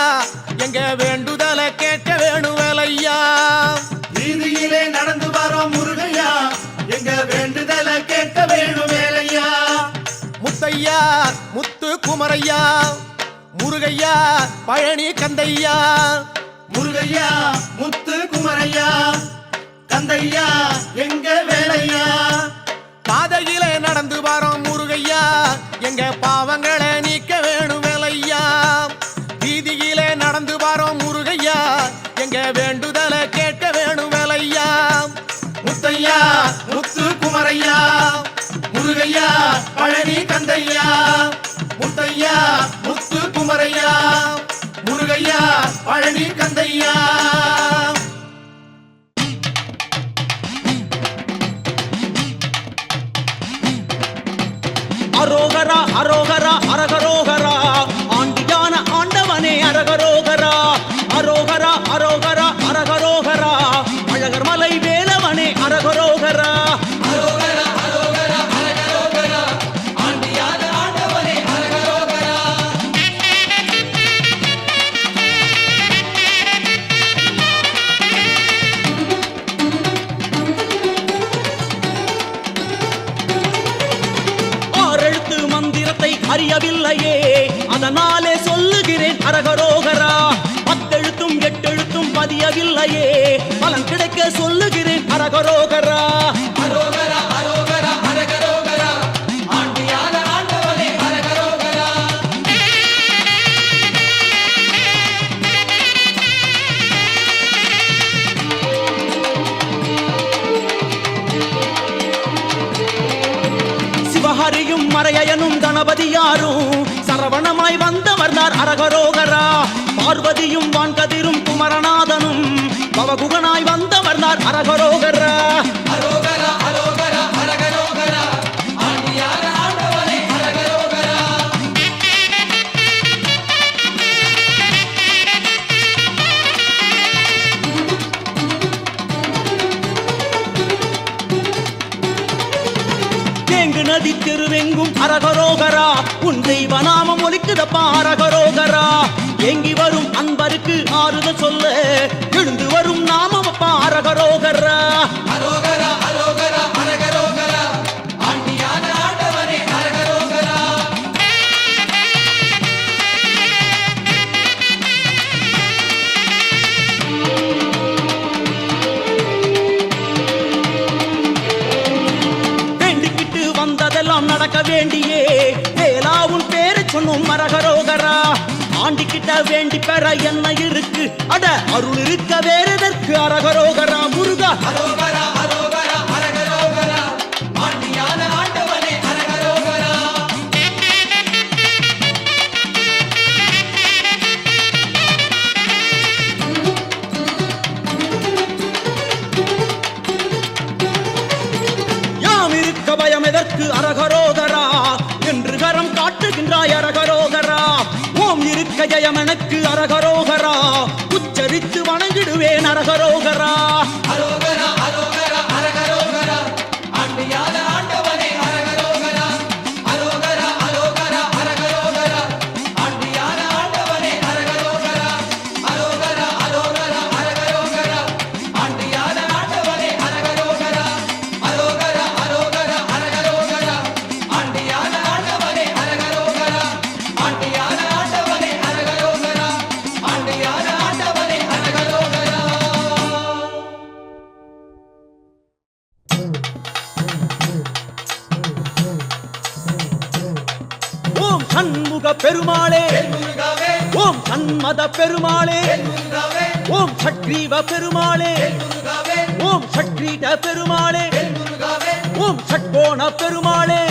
எங்க வேண்டுதலை கேட்க வேணும் வேலையா வீதியிலே நடந்து வரோம் முருகையா எங்க வேண்டுதலை கேட்க வேணும் வேலையா முத்தையா முத்து குமரையா முருகையா பழனி கந்தையா முருகையா முத்து குமரையா கந்தையா எங்க வேலையா பாதையிலே நடந்து வரோம் முருகையா எங்க பாவங்களை நீக்க வேணும் வேலையா வீதியிலே நடந்து வரோம் முருகையா எங்க வேண்டுதலை கேட்க வேணும் வேலையா முத்தையா முத்து குமரையா முருகையா பழனி கந்தையா முத்தையா முத்து குமரையா முருகையா பழனி கந்தையா அரோகரா அரோகரா அரகரோகரா ஆண்டியான ஆண்டவனே அரகரோகரா அரோகரா அரோகரா அரகரோகரா அழகர் மலை வேலவனே அரகரோகரா அறியவில்லையே அதனாலே சொல்லுகிறேன் அரகரோகரா 10 எழுத்தும் 8 எழுத்தும் பதியவில்லையே பலன் கிடைக்க சொல்லுகிறேன் அரகரோகரா அரோகரா அரோகரா அரகரோகரா ஆண்டியான ஆண்டவனே அரகரோகரா சிவஹரியும் மறையனும் கணபதியாரும் சரவணமாய் வந்தவர்தார் அரகரோகரா பார்வதியும் வான்கதிரும் குமரநாதனும் பவகுகனாய் வந்தவர்தார் அரகரோகரா அரோகரா அரோகரா அரகரோகரா ஆண்டியான ஆண்டவனே அரகரோகரா வீதி தெருவெங்கும் அரகரோகரா உன் தெய்வ நாமம் ஒலிக்குதப்பா அரகரோகரா ஏங்கி வரும் அன்பருக்கு ஆறுதல் சொல்ல எழுந்து வரும் நாமம் அப்பா அரகரோகரா அரோகரா அரோகரா அரகரோகரா ஆண்டியான ஆண்டவனே அரகரோகரா வேண்டிக்கிட்டு வந்ததெல்லாம் நடக்க வேண்டியே வேலா உன் பேரை சொன்னும் அரகரோகரா ஆண்டிக்கிட்ட வேண்டி பெற என்ன இருக்கு அட அருள் இருக்க வேறெதற்கு அரகரோகரா முருகா அரோகரா அரோகரா அரகரோகரா ஆண்டியான ஆண்டவனே அரகரோகரா யாம் இருக்க பயம் எதற்கு அரகரோகரா என்று கரம் காட்டுகின்றாய் அரகரோகரா ஓம் இருக்க ஜெயம் எனக்கு அரகரோகரா உச்சரித்து வணங்கிடுவேன் அரகரோகரா அரோகரா அரோகரா அரகரோகரா ஆண்டியான ஆண்டவனே அரகரோகரா அரோகரா அரோகரா அரகரோகரா ஆண்டியான ஆண்டவனே அரகரோகரா அரோகரா அரோகரா அரகரோகரா ஆண்டியான ஆண்டவனே அரகரோகரா அரோகரா அரோகரா அரகரோகரா ஆண்டியான ஆண்டவனே அரகரோகரா ஆண்டியான ஆண்டவனே அரகரோகரா ஆண்டியான ஆண்டவனே அரகரோகரா ஓம் சண்முக பெருமாளே ஓம் சண்மத பெருமாளே ஓம் சக்ரீவ பெருமாளே ஓம் சக்ரீட பெருமாளே ஓம் சட்கோண பெருமாளே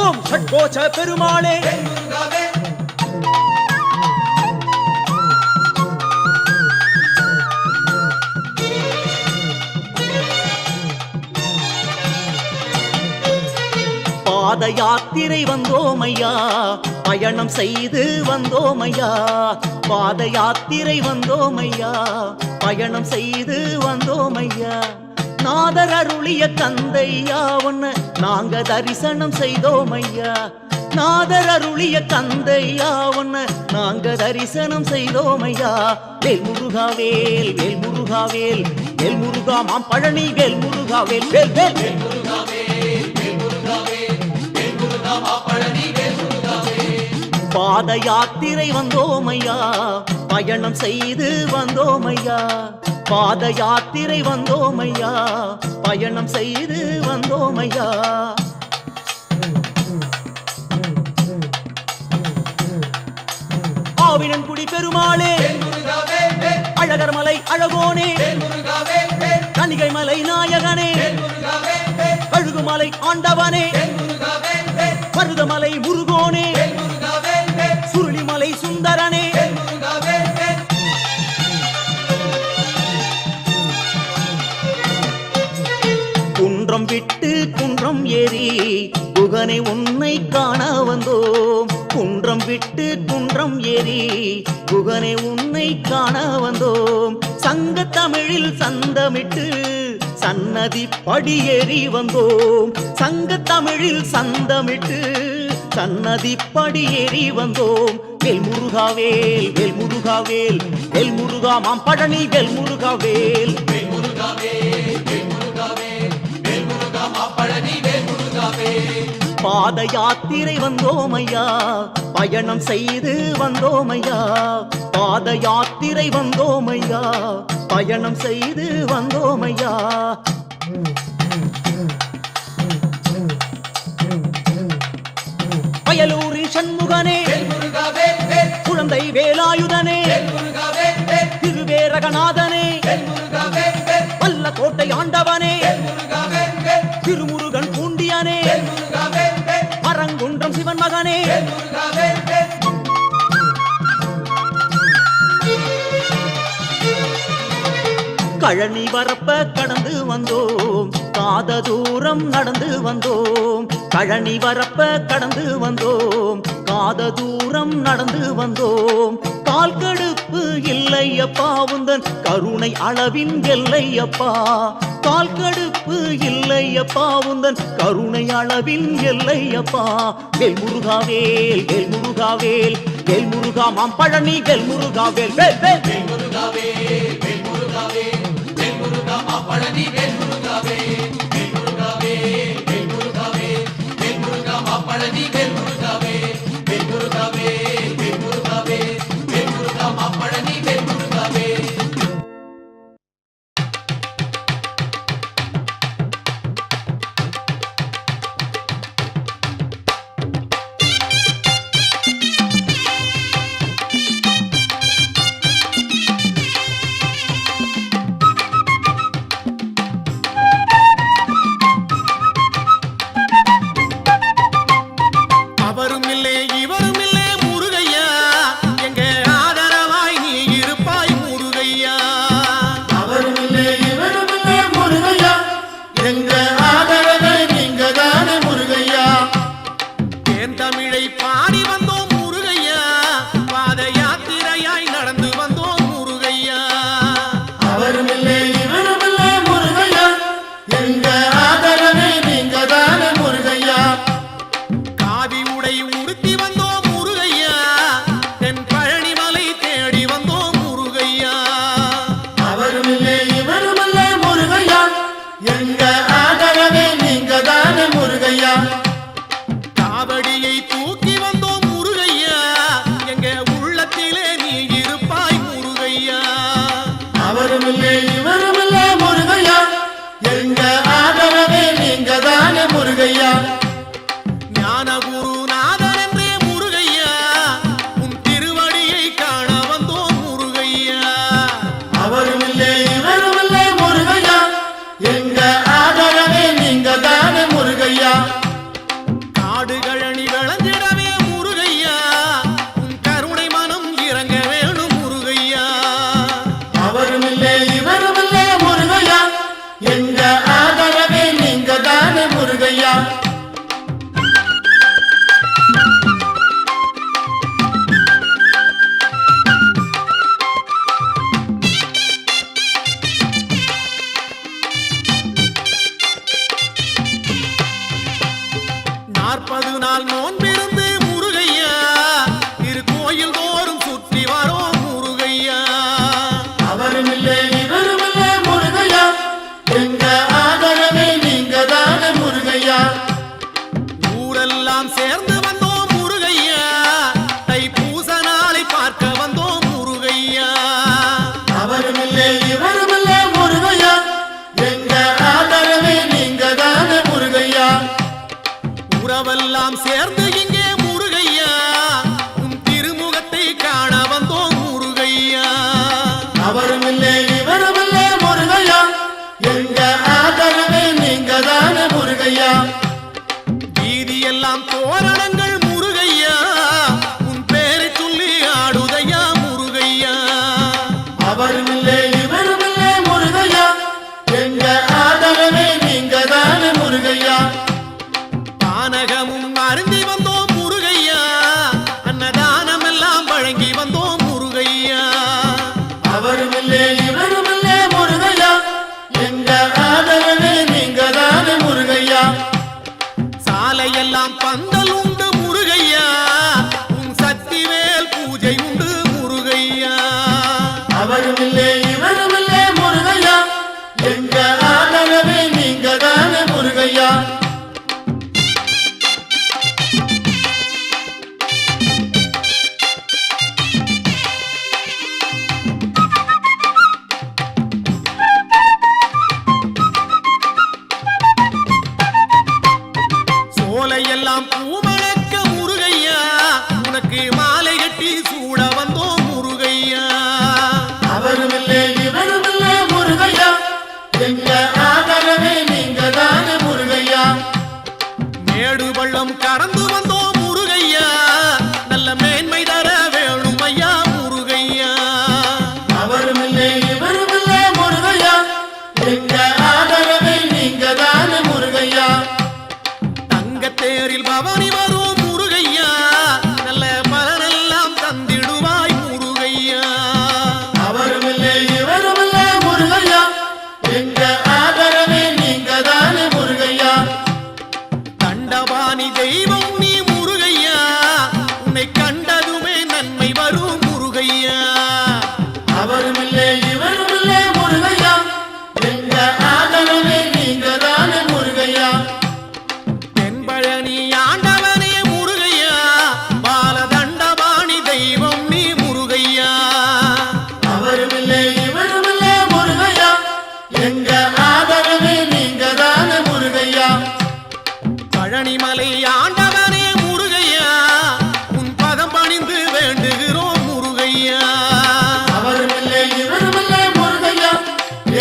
ஓம் சட்கோச்ச பெருமாளே பாத யாத்திரை வந்தோமையா பயணம் செய்து வந்தோமையா பாத யாத்திரை வந்தோமையா பயணம் செய்து வந்தோமையா நாதர் அருளிய கந்தையா ஒன்னு நாங்க தரிசனம் செய்தோமையா நாதர் அருளிய கந்தையா ஒன்னு நாங்க தரிசனம் செய்தோமையா வேல் முருகா வேல் வேல் முருகா வேல் வேல் முருகா மாம் பழனி வேல் முருகா வேல் வேல் வேல் பாத யாத்திரை வந்தோமையா பயணம் செய்து வந்தோமையா பாத யாத்திரை வந்தோமையா பயணம் செய்து வந்தோமையா ஆவினன்குடி பெருமாளே அழகர் மலை அழகோனே கணிகை மலை நாயகனே கழுகுமலை ஆண்டவனே மருதமலை முருகோனே சுருளிமலை சுந்தரனே குன்றம் விட்டு குன்றம் ஏறி குகனை உன்னை காண வந்தோம் குன்றம் விட்டு குன்றம் ஏறி குகனை உன்னை காண வந்தோம் சங்க தமிழில் சந்தமிட்டு சன்னதி படியேறி வந்தோம் சங்க தமிழில் சந்தமிட்டு சன்னதி படியேறி வந்தோம் வேல் முருகா வேல் வேல் முருகா வேல் வேல் முருகா மாம் பழனி வேல் முருகா வேல் பாத யாத்திரை வந்தோமையா பயணம் செய்து வந்தோமையா பாத யாத்திரை வந்தோமையா பயணம் செய்து வந்தோமையா வயலூரில் சண்முகனே குழந்தை வேலாயுதனே திருவேரகநாதனே வல்ல கோட்டை ஆண்டவனே திருமுருகன் பூண்டியனே மரங்குன்றம் சிவன் மகனே கழனி வரப்ப கடந்து வந்தோம் காத தூரம் நடந்து வந்தோம் கழனி வரப்ப கடந்து வந்தோம் காத தூரம் நடந்து வந்தோம் கால் கடுப்பு இல்லையப்பா உந்தன் கருணை அளவின் எல்லையப்பா கால் கடுப்பு இல்லையப்பா உந்தன் கருணை அளவில் எல்லையப்பா வேல் முருகாவேல் வேல் முருகாவேல் வேல் முருகா மாம்பழனி வேல் முருகாவேல் வேல் வேல் வேல் முருகாவேல் வேல் முருகாவேல் வேல் முருகா மாம்பழனி வேல் முருகாவேல் வேல் முருகாவேல் வேல் முருகாவேல் வேல் முருகா மாம்பழனி வேல் முருகாவேல் வேல் முருகாவேல் வேல் முருகாவேல் வேல் முருகா மாம்பழனி வேல் முருகாவேல். அவரும் இல்லை இவரும் இல்லை முருகையா எங்க ஆதரவாய் நீ இருப்பாய் முருகையா. அவரும் இல்லை இவரும் இல்லை முருகையா எங்க ஆதரவை நீங்க தானே முருகையா. என் தமிழை பாடி வந்தோம் முருகையா, பாத யாத்திரையாய் நடந்து வந்தோம் முருகையா. அவரும் இல்லை இவரும் இல்லை முருகையா எங்க ஆதரவை நீங்க தானே முருகையா. காவி உடை உடுத்தி வந்தோம் முருகையா, தென் பழனிமலை தேடி வந்தோம் முருகையா. அவரும் இல்லை இவரும் இல்லை முருகையா எங்க ஆதரவை நீங்க தானே முருகையா. காவடியை தூக்கி வந்தோம் முருகையா, எங்க உள்ளத்திலே நீ இருப்பாய் முருகையா. அவரும் இல்லை இவரும் இல்லை முருகையா எங்க ஆதரவை நீங்க தானே முருகையா. ஞானகுருநாதன் என்றே முருகையா, உன் திருவடியை காண வந்தோம் முருகையா. அவரும் இல்லை இவரும் இல்லை முருகையா எங்க ஆதரவை நீங்க தானே முருகையா. காடுகழனி விளைஞ்சிடவே முருகையா, உன் கருணை மனம் இறங்க வேணும் முருகையா. அவரும் இல்லை இவரும் இல்லை முருகையா எங்க ஆதரவை நீங்க தானே முருகையா. நாற்பது நாள் நோன்பிருந்து முருகையா, திருக்கோயில் தோறும் சுற்றி வரோம் முருகையா. அவரும் இல்லை இவரும் இல்லை முருகையா எங்க ஆதரவை நீங்க தானே முருகையா. ஊரெல்லாம் சேர்ந்து வந்தோம் முருகையா, தைப்பூச நாளை பார்க்க வந்தோம் முருகையா. அவரும் இல்லை இவரும் இல்லை முருகையா எங்க ஆதரவை நீங்க தானே முருகையா. உறவெல்லாம் சேர்ந்து இங்கே முருகையா, உன் திருமுகத்தை காண வந்தோம் முருகையா. அவரும் இல்லை இவரும் இல்லை முருகையா எங்க ஆதரவை நீங்க தானே முருகையா. வீதியெல்லாம் தோரணங்கள் முருகையா, உன் பேரை சொல்லி ஆடுதையா முருகையா. அவரும் இல்லை இவரும் இல்லை முருகையா எங்க ஆதரவை நீங்க தானே முருகையா. பானகமும் அருந்தி வந்தோம் முருகையா, அன்னதானம் எல்லாம் வழங்கி வந்தோம் முருகையா. அவரும் இல்லை இவரும் இல்லை முருகையா எங்க ஆதரவை நீங்க தானே முருகையா. சாலையெல்லாம் பந்தல் உண்டு முருகையா, உன் சக்திவேல் பூஜை உண்டு முருகையா. அவரும் இல்லை இவரும் இல்லை முருகையா எங்க ஆதரவை நீங்க தானே முருகையா. சோலையெல்லாம் பூமணக்க முருகையா, உனக்கு மாலை கட்டி சூட வந்தோம் முருகையா. அவரும் இல்லை இவரும் இல்லை முருகையா எங்க ஆதரவை நீங்க தானே முருகையா. மேடு பள்ளம் கடந்து வந்தோம் முருகையா, நல்ல மேன்மை தர வேணும் ஐயா முருகையா. அவரும் இல்லை இவரும் இல்லை முருகையா எங்க ஆதரவை நீங்க தானே முருகையா. தங்கத்தேரில் பவனி வரும் முருகையா, நல்ல பலனெல்லாம் தந்திடுவாய் முருகையா. அவரும் இல்லை இவரும் இல்லை முருகையா எங்க ஆதரவை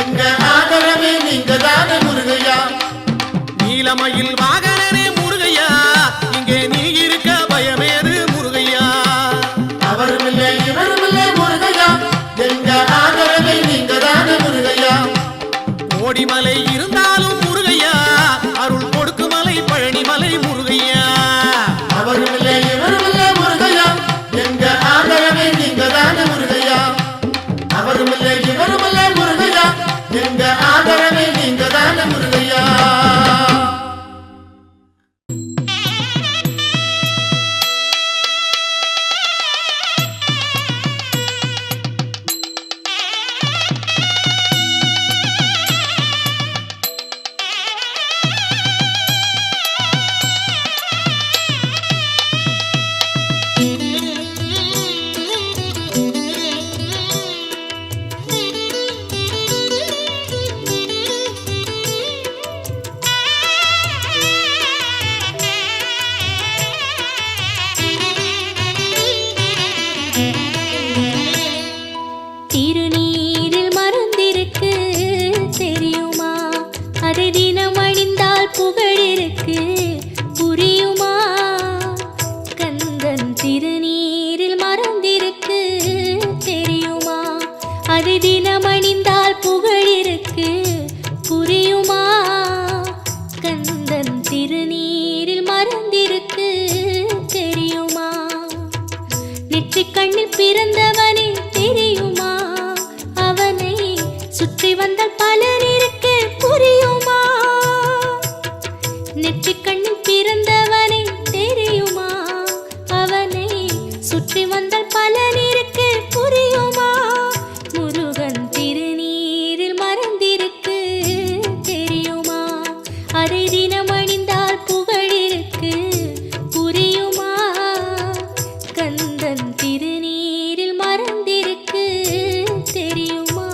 எங்க ஆதரவே நீங்க தானே முருகையா. நீலமயில் வாகனனே முருகையா, இங்கே நீ இருக்க பயமேது முருகையா. அவருமில்லை இவருமில்லை முருகையா, எங்க ஆதரவே நீங்க தானே முருகையா. கோடிமலை இருந்தாலும் முருகையா, அருள் கொடுக்குமலை பழனிமலை முருகையா. அவருமில்லை இவருமில்லை முருகையா, எங்க ஆதரவே நீங்க தானே முருகையா. அவருமில்லை இவருமில்லை முருகையா, எங்க ஆதரவே நீங்க தானே முருகையா. திருநீரில் மருந்திருக்கு தெரியுமா, அதை தினம் அணிந்தால் புகழிருக்கு புரியுமா. கந்தன் திருநீரில் மருந்திருக்கு தெரியுமா, அதை தினம் அணிந்தால் புகழிருக்கு புரியுமா. கந்தன் திருநீரில் மருந்திருக்கு தெரியுமா. நெற்றிக் கண்ணில் பிறந்தவனே தெரியுமா, அவனை சுற்றி வந்த பலர் இருக்கு புரியுமா. நெற்றிக் கண்ணில் பிறந்தவனே தெரியுமா, அவனை சுற்றி வந்த பலர் இருக்கு புரியுமா. முருகன் திருநீரில் மறந்திருக்கு தெரியுமா, அதை தினம் அணிந்தால் புகழிருக்கு புரியுமா. கந்தன் திருநீரில் மறந்திருக்கு தெரியுமா.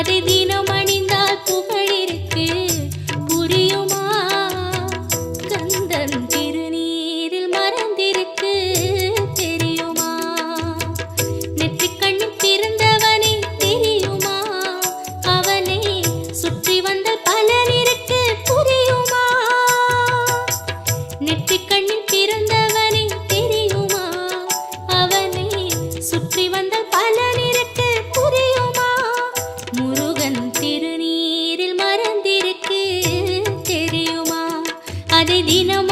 அதை தினம் அணிந்தால் புகழிருக்கு புரியுமா கந்தன் திருநீரில் மறந்திருக்கு தெரியுமா நெற்றிக் கண்ணில் பிறந்தவனே தெரியுமா அவனை சுற்றி வந்த பலன் இருக்கு புரியுமா நெற்றிக் கண்ணில் பிறந்தவனே தெரியுமா அவனை சுற்றி வந்த பலன் இருக்கு புரியுமா முருகன் திருநீரில் மறந்திருக்கு தெரியுமா அதை தினம்